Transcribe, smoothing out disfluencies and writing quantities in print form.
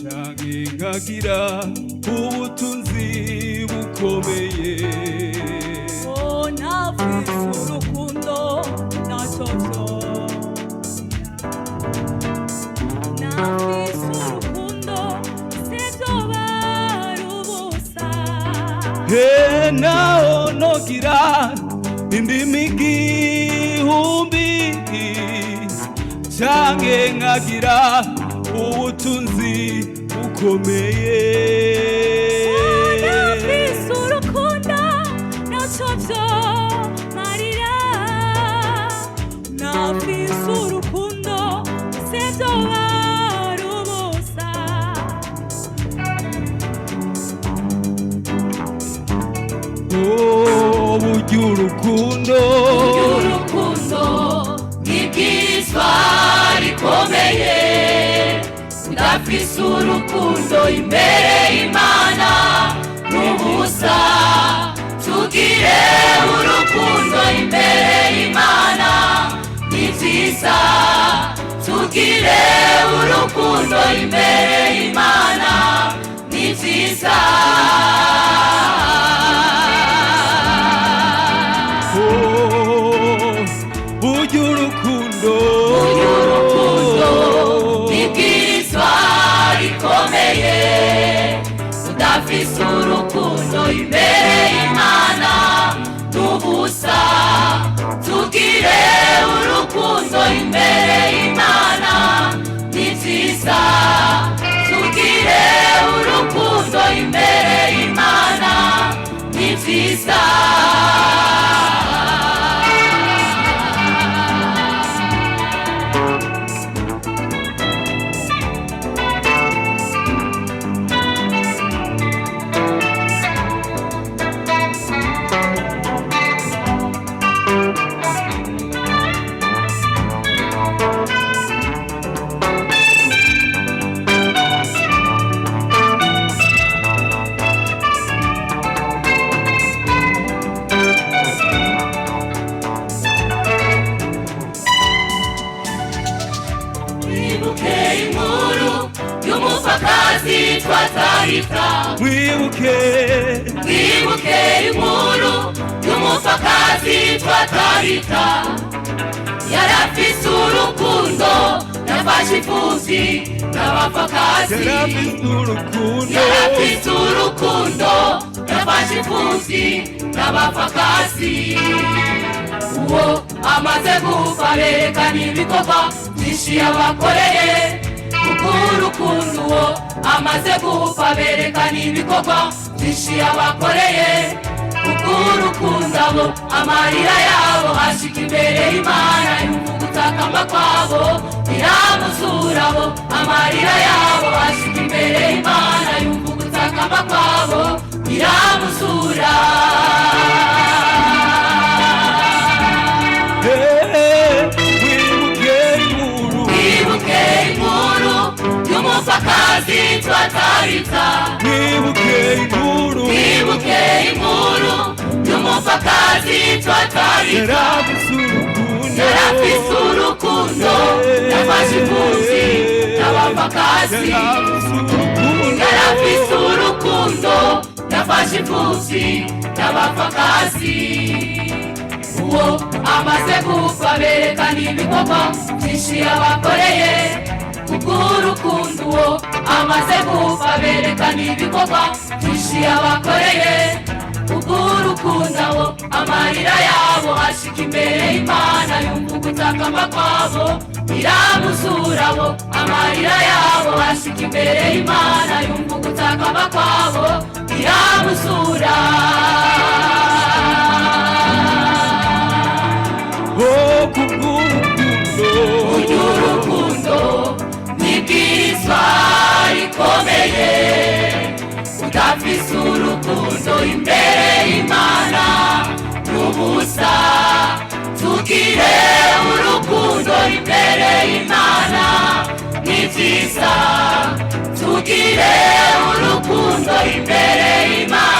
nkagira ubutunzi bukomeye nafise urukundo nacovyo nafise urukundo sivyoba rubusa naho nogira indimi igihumbi canke nkagira ubutunzi bukomeye nafise urukundo nacovyo marira nafise urukundo sivyoba rubusa burya urukundo n'ibwiswa rikomeye udafise urukundo imbere y'Imana n'ubusa tugire urukundo imbere y'Imana ni vyiza tugire urukundo imbere y'Imana ni vyiza burya urukundo n'ibwiswa rikomeye udafise urukundo imbere y'Imana n'ubusa tugire urukundo imbere y'Imana ni vyiza tugire urukundo imbere y'Imana ni vyiza Mwibuke inkuru y'umupfakazi twatarika yarafise urukundo yafashe imfuvyi n'abapfakazi yarafise urukundo yafashe imfuvyi n'abapfakazi uwo amaze gupfa berekana ibikorwa vyinshi yabakoreye kuko urukundo uwo amaze gupfa berekana ibikorwa vyinshi yabakoreye kuko urukundo abo amarira yabo ashika imbere y'Imana yumva gutakamba kwabo biramuzura abo amarira yabo ashika imbere y'Imana yumva gutakamba kwabo biramuzura mwibuke inkuru y'umupfakazi twatarika mwibuke inkuru y'umupfakazi twatarika yarafise urukundo yafashe imfuvyi n'abapfakazi yarafise urukundo yafashe imfuvyi n'abapfakazi uwo amaze gupfa berekana ibikorwa vyinshi yabakoreye kuko urukundo uwo amaze gupfa berekana ibikorwa vyinshi yabakoreye kuko urukundo abo amarira yabo ashika imbere y'Imana yumva gutakamba kwabo biramuzura abo amarira yabo ashika imbere y'Imana yumva gutakamba kwabo biramuzura imbere y'Imana ni byiza, tugire urukundo imbere y'Imana.